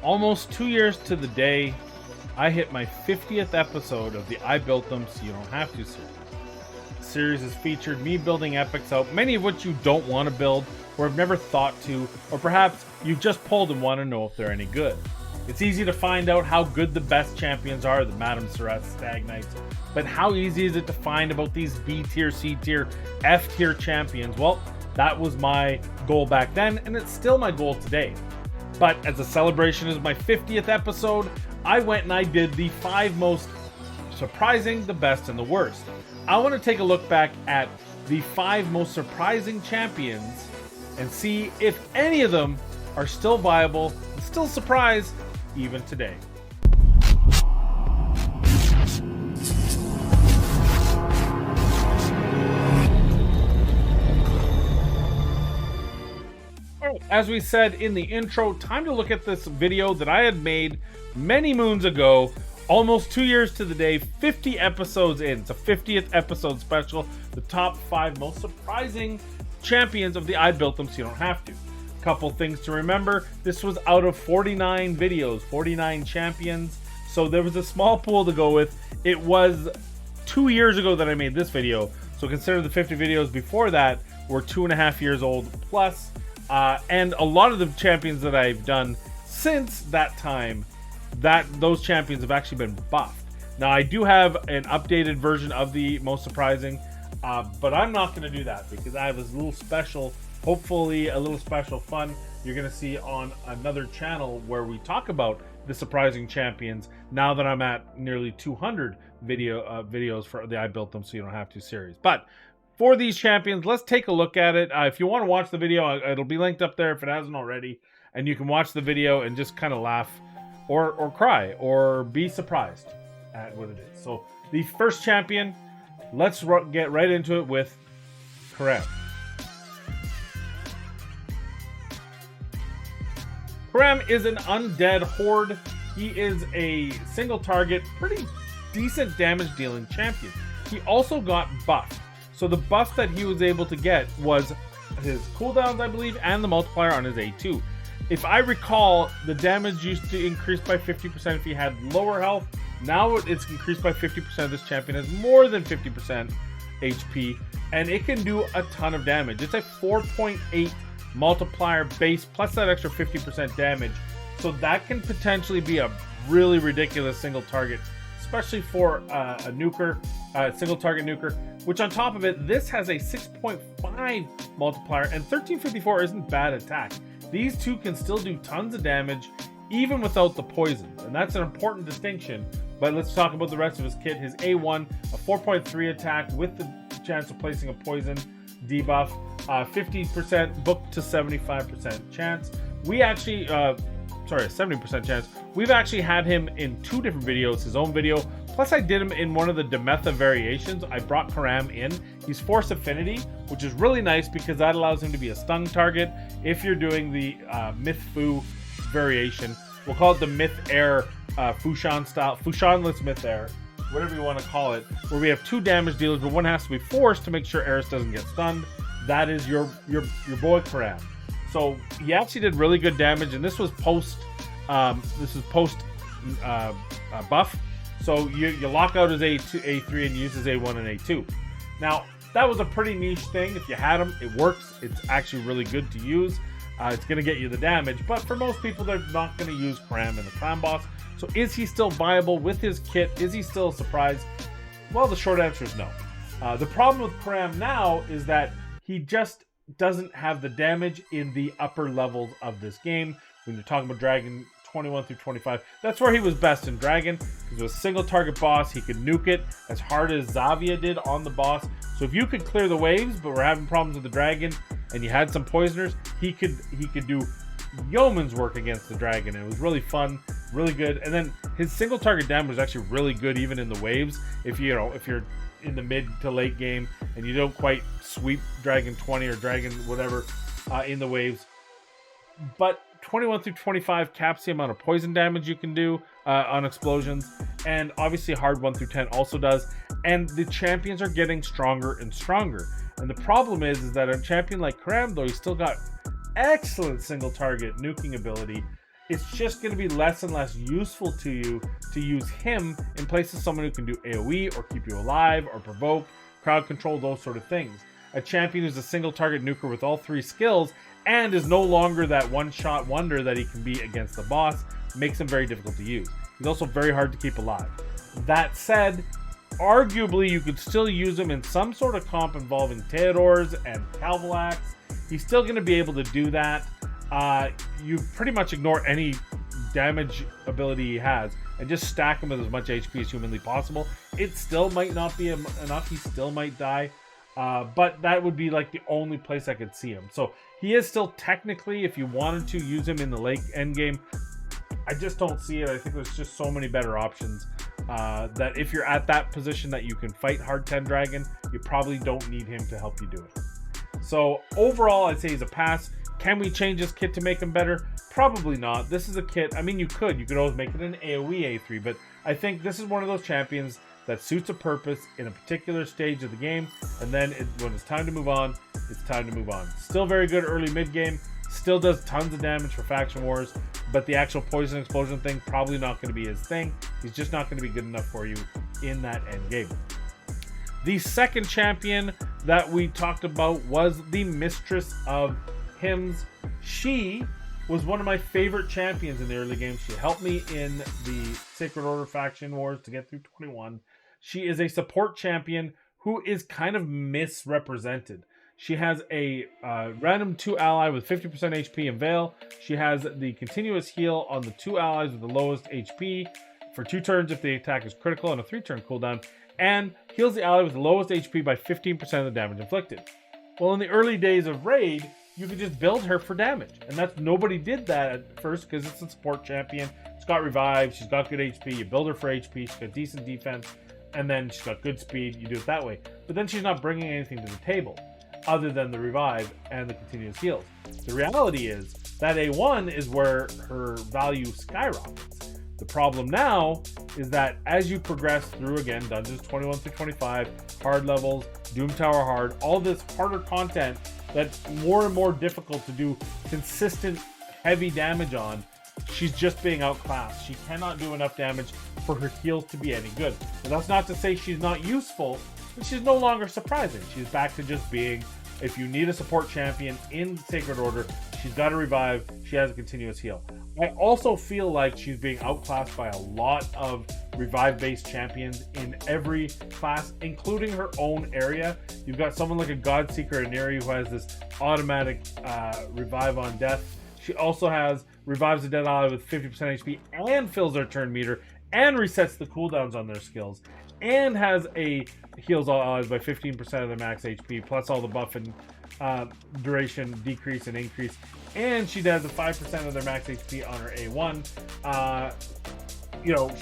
Almost 2 years to the day, I hit my 50th episode of the I Built Them So You Don't Have To series. The series has featured me building epics out, many of which you don't want to build, or have never thought to, or perhaps you've just pulled and want to know if they're any good. It's easy to find out how good the best champions are, the Madame Ceres, Stag Knights, but how easy is it to find about these B tier, C tier, F tier champions? Well, that was my goal back then, and it's still my goal today. But as a celebration of my 50th episode, I went and I did the 5 most surprising, the best, and the worst. I want to take a look back at the 5 most surprising champions and see if any of them are still viable and still surprise even today. As we said in the intro, time to look at this video that I had made many moons ago, almost 2 years to the day, 50 episodes in. It's a 50th episode special, the top 5 most surprising champions of the I Built Them So You Don't Have To. Couple things to remember, this was out of 49 videos, 49 champions, so there was a small pool to go with. It was 2 years ago that I made this video, so consider the 50 videos before that were 2.5 years old plus. And a lot of the champions that I've done since that time, those champions have actually been buffed. Now I do have an updated version of the most surprising, but I'm not going to do that because I have this little special, hopefully a little special fun you're going to see on another channel where we talk about the surprising champions now that I'm at nearly 200 videos for the I Built Them So You Don't Have To series. But for these champions, let's take a look at it. If you want to watch the video, it'll be linked up there if it hasn't already. And you can watch the video and just kind of laugh or cry or be surprised at what it is. So the first champion, let's get right into it with CRAM. CRAM is an undead horde. He is a single target, pretty decent damage dealing champion. He also got buffed. So the buff that he was able to get was his cooldowns, I believe, and the multiplier on his A2. If I recall, the damage used to increase by 50% if he had lower health. Now it's increased by 50%. This champion has more than 50% HP, and it can do a ton of damage. It's a 4.8 multiplier base plus that extra 50% damage. So that can potentially be a really ridiculous single target, especially for a nuker, single target nuker, which on top of it, this has a 6.5 multiplier, and 1354 isn't bad attack. These two can still do tons of damage even without the poison, and that's an important distinction. But let's talk about the rest of his kit. His A1, a 4.3 attack with the chance of placing a poison debuff, 50% book to 75% chance. We actually, sorry, a 70% chance. We've actually had him in 2 different videos, his own video, plus I did him in one of the Demetha variations. I brought CRAM in. He's Force Affinity, which is really nice because that allows him to be a stun target if you're doing the Myth Fu variation. We'll call it the Myth Air Fushan style, Fushanless Myth Air, whatever you want to call it, where we have 2 damage dealers, but one has to be forced to make sure Eris doesn't get stunned. That is your boy CRAM. So he actually did really good damage, and this was post buff. So you lock out his A2, A3 and use his A1 and A2. Now that was a pretty niche thing. If you had him, it works. It's actually really good to use. It's going to get you the damage, but for most people, they're not going to use CRAM in the clan boss. So is he still viable with his kit? Is he still a surprise? Well, the short answer is no. The problem with CRAM now is that he just doesn't have the damage in the upper levels of this game. When you're talking about Dragon 21 through 25, that's where he was best in Dragon, because it was a single target boss. He could nuke it as hard as Xavia did on the boss. So if you could clear the waves, but we're having problems with the Dragon, and you had some poisoners, he could do yeoman's work against the Dragon, and it was really fun, really good. And then his single target damage was actually really good even in the waves. If you're in the mid to late game and you don't quite sweep Dragon 20 or Dragon whatever in the waves, but 21 through 25 caps the amount of poison damage you can do on explosions, and obviously hard 1 through 10 also does. And the champions are getting stronger and stronger, and the problem is that a champion like CRAM, though, he's still got excellent single target nuking ability. it's just going to be less and less useful to you to use him in place of someone who can do AoE or keep you alive or provoke, crowd control, those sort of things. A champion who's a single target nuker with all 3 skills and is no longer that one-shot wonder that he can be against the boss makes him very difficult to use. He's also very hard to keep alive. That said, arguably you could still use him in some sort of comp involving Theodores and Calvalax. He's still going to be able to do that. You pretty much ignore any damage ability he has and just stack him with as much HP as humanly possible. It still might not be enough. He still might die. But that would be like the only place I could see him. So he is still technically, if you wanted to use him in the late end game, I just don't see it. I think there's just so many better options that if you're at that position that you can fight Hard 10 Dragon, you probably don't need him to help you do it. So overall, I'd say he's a pass. Can we change this kit to make him better? Probably not. This is a kit, I mean, you could always make it an AoE A3, but I think this is one of those champions that suits a purpose in a particular stage of the game, and then when it's time to move on, it's time to move on. Still very good early mid game, still does tons of damage for faction wars, but the actual poison explosion thing, probably not going to be his thing. He's just not going to be good enough for you in that end game. The second champion that we talked about was the Mistress of Hymns. She was one of my favorite champions in the early game. She helped me in the Sacred Order faction wars to get through 21. She is a support champion who is kind of misrepresented. She has a random 2 ally with 50% HP and Veil. She has the continuous heal on the 2 allies with the lowest HP for 2 turns if the attack is critical and a 3-turn cooldown, and heals the ally with the lowest HP by 15% of the damage inflicted. Well, in the early days of Raid, you could just build her for damage, and nobody did that at first because it's a support champion. She's got revive, she's got good HP, you build her for HP, she's got decent defense, and then she's got good speed, you do it that way. But then she's not bringing anything to the table other than the revive and the continuous heals. The reality is that A1 is where her value skyrockets. The problem now is that as you progress through, again, Dungeons 21 through 25, hard levels, Doom Tower hard, all this harder content that's more and more difficult to do consistent heavy damage on, she's just being outclassed. She cannot do enough damage for her heals to be any good. And that's not to say she's not useful, but she's no longer surprising. She's back to just being, if you need a support champion in Sacred Order, she's got a revive, she has a continuous heal. I also feel like she's being outclassed by a lot of revive-based champions in every class, including her own area. You've got someone like a Godseeker Aniri who has this automatic revive on death. She also has revives a dead ally with 50% HP and fills their turn meter and resets the cooldowns on their skills, and has a heals all allies by 15% of their max HP, plus all the buff and duration decrease and increase. And she does a 5% of their max HP on her A1.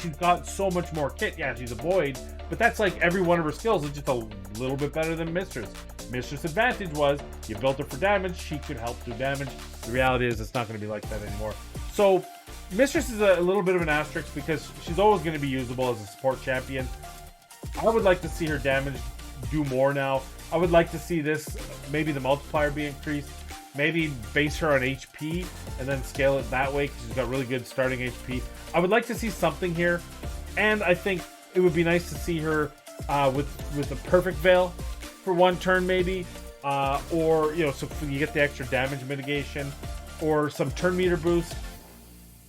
She's got so much more kit. Yeah, she's a void, but that's like every one of her skills is just a little bit better than Mistress. Mistress' advantage was you built her for damage, she could help do damage. The reality is it's not going to be like that anymore. So Mistress is a little bit of an asterisk because she's always going to be usable as a support champion. I would like to see her damage do more now. I would like to see this, maybe the multiplier be increased. Maybe base her on HP and then scale it that way because she's got really good starting HP. I would like to see something here. And I think it would be nice to see her with a perfect veil for 1 turn maybe. So you get the extra damage mitigation or some turn meter boost.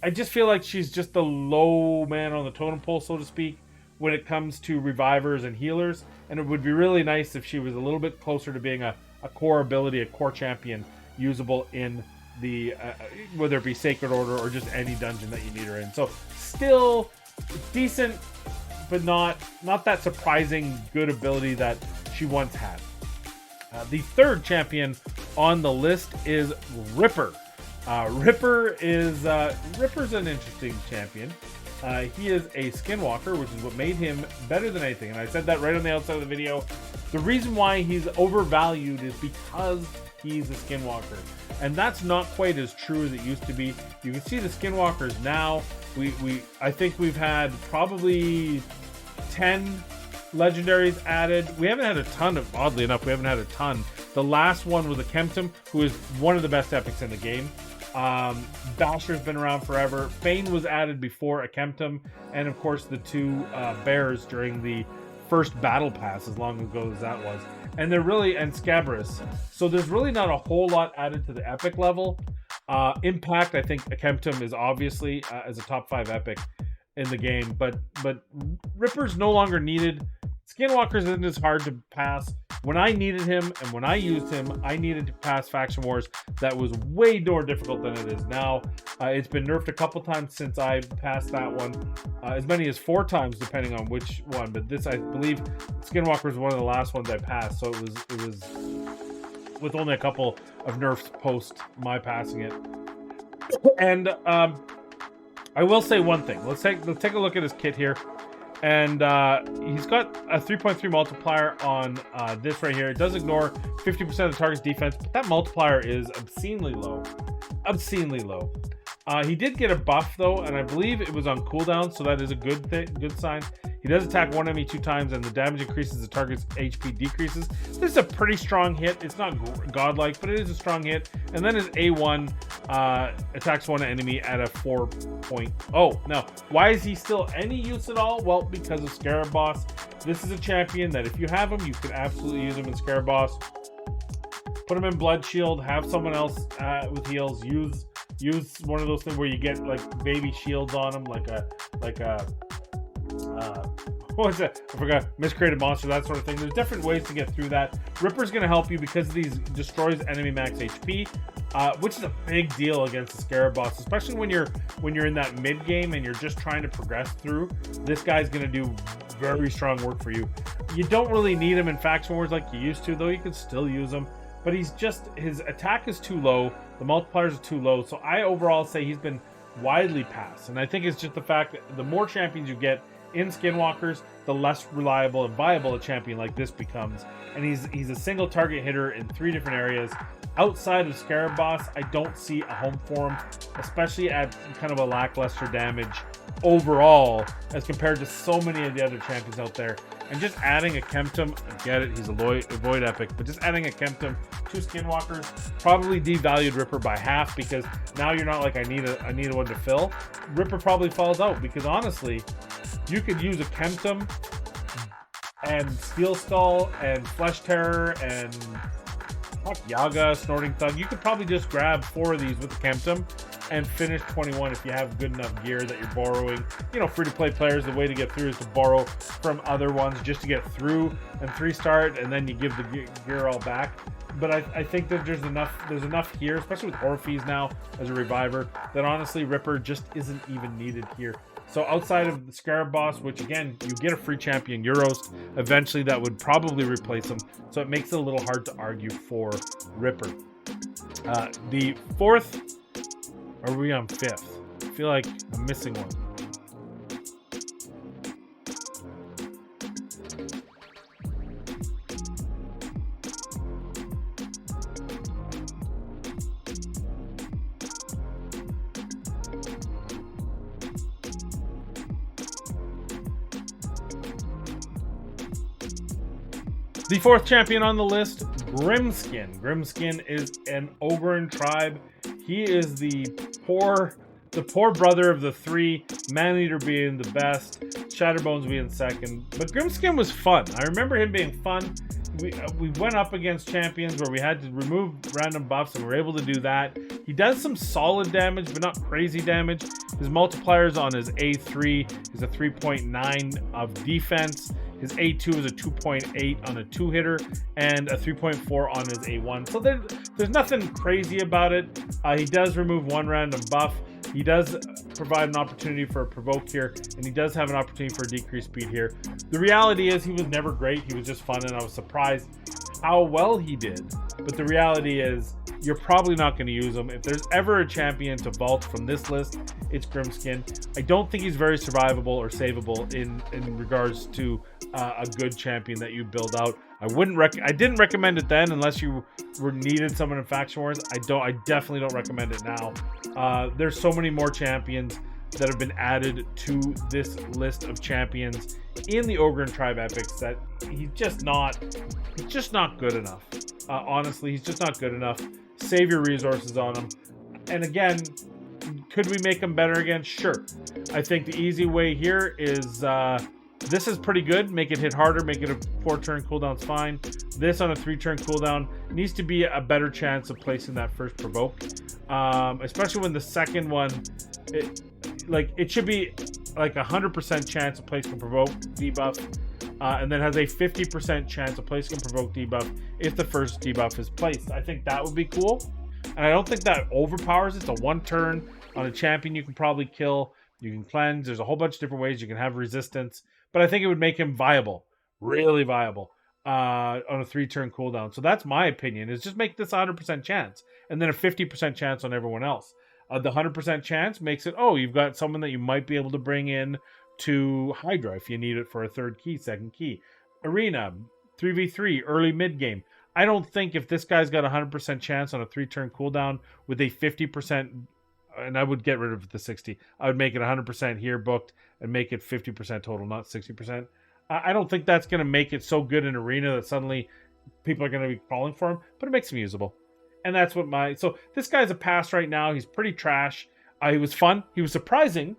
I just feel like she's just the low man on the totem pole, so to speak, when it comes to revivers and healers. And it would be really nice if she was a little bit closer to being a core ability, a core champion, usable in the whether it be Sacred Order or just any dungeon that you need her in. So still decent, but not that surprising good ability that she once had. The third champion on the list is Ripper. Ripper's an interesting champion. He is a skinwalker, which is what made him better than anything. And I said that right on the outside of the video. The reason why he's overvalued is because he's a skinwalker. And that's not quite as true as it used to be. You can see the skinwalkers now. I think we've had probably 10 legendaries added. We haven't had a ton of, oddly enough, we haven't had a ton. The last one was a Kemptum, who is one of the best epics in the game. Basher's been around forever. Fane was added before Akemtum, and of course the two bears during the first battle pass, as long ago as that was. And they're really, and Scabrous. So there's really not a whole lot added to the epic level. Impact, I think Akemtum is obviously as a top 5 epic in the game, but Ripper's no longer needed. Skinwalker's isn't as hard to pass. When I needed him and when I used him, I needed to pass Faction Wars. That was way more difficult than it is now. It's been nerfed a couple times since I passed that one, as many as 4 times depending on which one. But this, I believe, Skinwalker was one of the last ones I passed, so it was with only a couple of nerfs post my passing it. And I will say one thing. Let's take a look at his kit here. And he's got a 3.3 multiplier on this right here. It does ignore 50% of the target's defense, but that multiplier is obscenely low. Obscenely low. He did get a buff though, and I believe it was on cooldown, so that is a good sign. He does attack one enemy 2 times, and the damage increases, the target's HP decreases. This is a pretty strong hit. It's not godlike, but it is a strong hit. And then his A1 attacks one enemy at a 4.0. Now, why is he still any use at all? Well, because of Scarab Boss. This is a champion that if you have him, you can absolutely use him in Scarab Boss. Put him in Blood Shield, have someone else with heals, use one of those things where you get like baby shields on them, like a what was it? I forgot. Miscreated monster, that sort of thing. There's different ways to get through that. Ripper's going to help you because these destroys enemy max HP, which is a big deal against the Scarab Boss, especially when you're in that mid game and you're just trying to progress through. This guy's going to do very strong work for you. You don't really need him in Faction Wars like you used to, though you can still use him. But his attack is too low. The multipliers are too low. So I overall say he's been widely passed. And I think it's just the fact that the more champions you get in Skinwalkers, the less reliable and viable a champion like this becomes. And he's a single target hitter in 3 different areas. Outside of Scarab Boss, I don't see a home for him, especially at kind of a lackluster damage overall as compared to so many of the other champions out there. And just adding a Kemptum, I get it, he's a Void Epic, but just adding a Kemptum to Skinwalkers probably devalued Ripper by half, because now you're not like, I need a one to fill. Ripper probably falls out, because honestly, you could use a Kemptum and Steel Skull and Flesh Terror and Yaga, Snorting Thug. You could probably just grab 4 of these with the Kemptum and finish 21 if you have good enough gear that you're borrowing. You know, free-to-play players, the way to get through is to borrow from other ones just to get through and 3-star it, and then you give the gear all back. But I think that there's enough here, especially with Orpheus now as a reviver, that honestly Ripper just isn't even needed here. So outside of the Scarab Boss, which again, you get a free champion Euros, eventually that would probably replace him. So it makes it a little hard to argue for Ripper. The 4th, or are we on 5th? I feel like I'm missing one. The 4th champion on the list, Grimskin. Grimskin is an Ogren tribe. He is the poor brother of the 3, Maneater being the best, Shatterbones being second. But Grimskin was fun. I remember him being fun. We went up against champions where we had to remove random buffs, and we were able to do that. He does some solid damage, but not crazy damage. His multipliers on his A3 is a 3.9 of defense. His A2 is a 2.8 on a 2-hitter and a 3.4 on his A1. So there's nothing crazy about it. He does remove 1 random buff. He does provide an opportunity for a provoke here, and he does have an opportunity for a decreased speed here. The reality is he was never great. He was just fun, and I was surprised how well he did. But the reality is you're probably not going to use him. If there's ever a champion to vault from this list, it's Grimskin. I don't think he's very survivable or savable in regards to a good champion that you build out. I didn't recommend it then unless you needed someone in Faction Wars. I definitely don't recommend it now. There's so many more champions that have been added to this list of champions in the Ogren Tribe Epics that he's just not good enough. Honestly, he's just not good enough. Save your resources on him. And again, could we make them better again? Sure. I think the easy way here is this is pretty good. Make it hit harder. Make it a 4-turn cooldown's fine. This on a 3-turn cooldown needs to be a better chance of placing that first provoke, especially when the second one, it should be like 100% chance of placing a provoke debuff, and then has a 50% chance of placing a provoke debuff if the first debuff is placed. I think that would be cool. And I don't think that overpowers it. It's a 1-turn on a champion you can probably kill. You can cleanse. There's a whole bunch of different ways you can have resistance. But I think it would make him viable. Really viable. On a 3-turn cooldown. So that's my opinion. Is just make this 100% chance. And then a 50% chance on everyone else. The 100% chance makes it, you've got someone that you might be able to bring in to Hydra if you need it for a 3rd key, 2nd key. Arena, 3v3, early mid-game. I don't think if this guy's got a 100% chance on a 3-turn cooldown with a 50%, and I would get rid of the 60. I would make it 100% here booked and make it 50% total, not 60%. I don't think that's going to make it so good in Arena that suddenly people are going to be calling for him, but it makes him usable. And that's what so this guy's a pass right now. He's pretty trash. He was fun. He was surprising.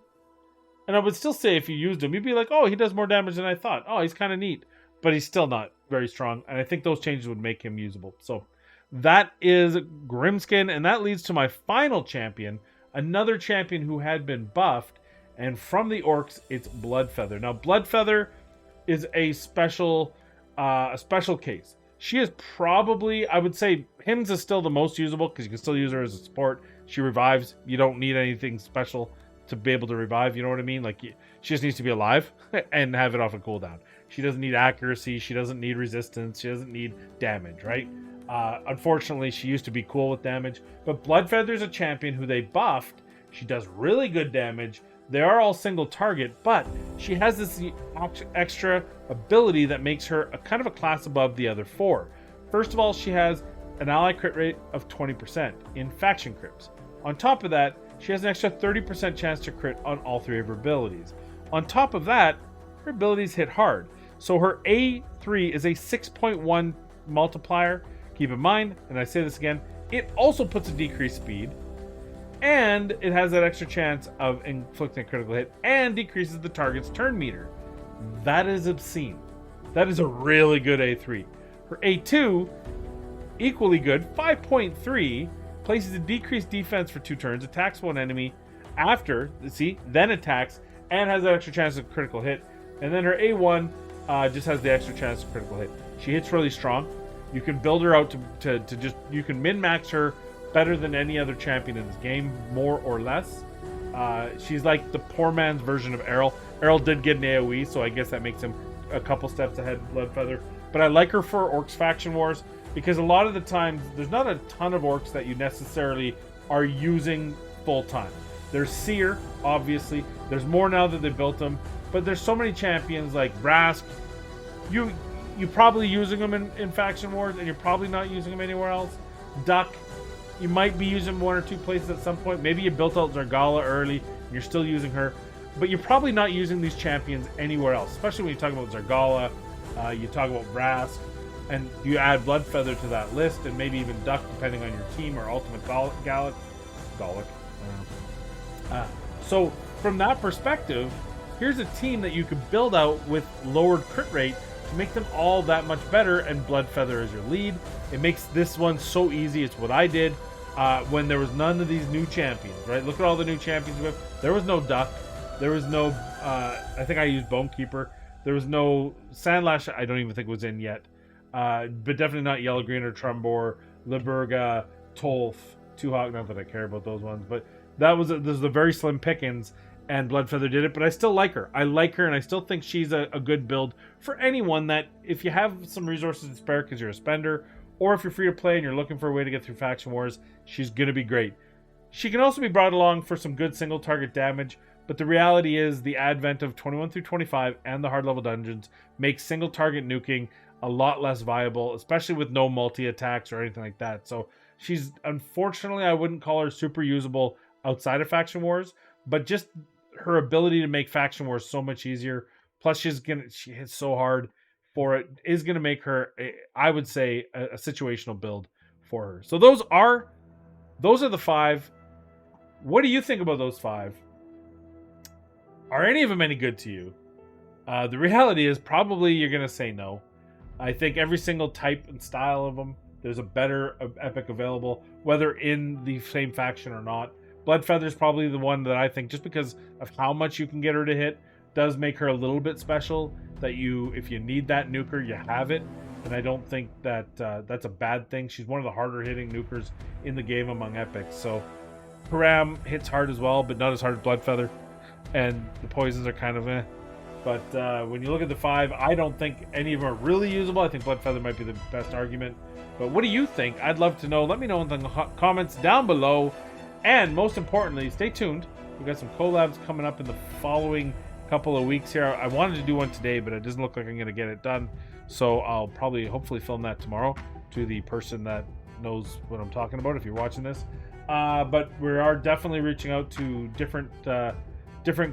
And I would still say if you used him, you'd be like, he does more damage than I thought. He's kind of neat. But he's still not very strong. And I think those changes would make him usable. So that is Grimskin. And that leads to my final champion. Another champion who had been buffed. And from the orcs, it's Bloodfeather. Now, Bloodfeather is a special case. She is probably, I would say, Hims is still the most usable because you can still use her as a support. She revives. You don't need anything special to be able to revive. You know what I mean? Like, she just needs to be alive and have it off a cooldown. She doesn't need accuracy. She doesn't need resistance. She doesn't need damage, right? Unfortunately, she used to be cool with damage. But Bloodfeather's a champion who they buffed. She does really good damage. They are all single target, but she has this extra ability that makes her a kind of a class above the other 4. First of all, she has an ally crit rate of 20% in faction crits. On top of that, she has an extra 30% chance to crit on all 3 of her abilities. On top of that, her abilities hit hard. So her A3 is a 6.1 multiplier. Keep in mind, and I say this again, it also puts a decreased speed. And it has that extra chance of inflicting a critical hit and decreases the target's turn meter. That is obscene. That is a really good A3. Her A2, equally good, 5.3, places a decreased defense for 2 turns, attacks one enemy then attacks, and has that extra chance of critical hit. And then her A1 just has the extra chance of critical hit. She hits really strong. You can build her out to just, you can min-max her better than any other champion in this game, more or less. She's like the poor man's version of Errol. Errol did get an AoE, so I guess that makes him a couple steps ahead of Bloodfeather. But I like her for Orcs Faction Wars, because a lot of the times, there's not a ton of Orcs that you necessarily are using full-time. There's Seer, obviously. There's more now that they built them. But there's so many champions like Rask. You're probably using them in Faction Wars, and you're probably not using them anywhere else. Duck, you might be using 1 or 2 places at some point. Maybe you built out Zargala early, and you're still using her. But you're probably not using these champions anywhere else, especially when you talk about Zargala, you talk about Rask, and you add Bloodfeather to that list, and maybe even Duck, depending on your team, or Ultimate Gallic. So from that perspective, here's a team that you could build out with lowered crit rate to make them all that much better, and Bloodfeather is your lead. It makes this one so easy. It's what I did when there was none of these new champions, right? Look at all the new champions we have. There was no Duck. There was no, I think I used Bonekeeper. There was no Sandlash, I don't even think was in yet. But definitely not Yellowgreen or Trumbor, Liburga, Tolf, Tuhawk, not that I care about those ones. But this is the very slim pickings, and Bloodfeather did it. But I still like her. I like her, and I still think she's a good build for anyone that, if you have some resources to spare because you're a spender, or if you're free to play and you're looking for a way to get through Faction Wars, she's going to be great. She can also be brought along for some good single target damage, but the reality is the advent of 21 through 25 and the hard level dungeons makes single target nuking a lot less viable, especially with no multi-attacks or anything like that. So she's, unfortunately, I wouldn't call her super usable outside of Faction Wars, but just her ability to make Faction Wars so much easier, plus she hits so hard for it, is going to make her, I would say, a situational build for her. So those are the 5. What do you think about those 5? Are any of them any good to you? The reality is probably you're going to say no. I think every single type and style of them, there's a better epic available, whether in the same faction or not. Bloodfeather is probably the one that I think, just because of how much you can get her to hit, does make her a little bit special. That if you need that nuker, you have it. And I don't think that that's a bad thing. She's one of the harder hitting nukers in the game among epics. So CRAM hits hard as well, but not as hard as Bloodfeather. And the poisons are kind of eh. But when you look at the 5, I don't think any of them are really usable. I think Bloodfeather might be the best argument. But what do you think? I'd love to know. Let me know in the comments down below. And most importantly, stay tuned. We've got some collabs coming up in the following couple of weeks here. I wanted to do one today, but it doesn't look like I'm going to get it done. So I'll hopefully film that tomorrow to the person that knows what I'm talking about if you're watching this. But we are definitely reaching out to different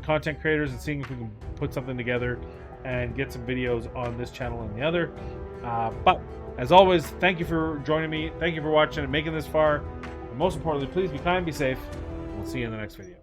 content creators and seeing if we can put something together and get some videos on this channel and the other. But as always, thank you for joining me. Thank you for watching and making this far. And most importantly, please be kind, be safe. We'll see you in the next video.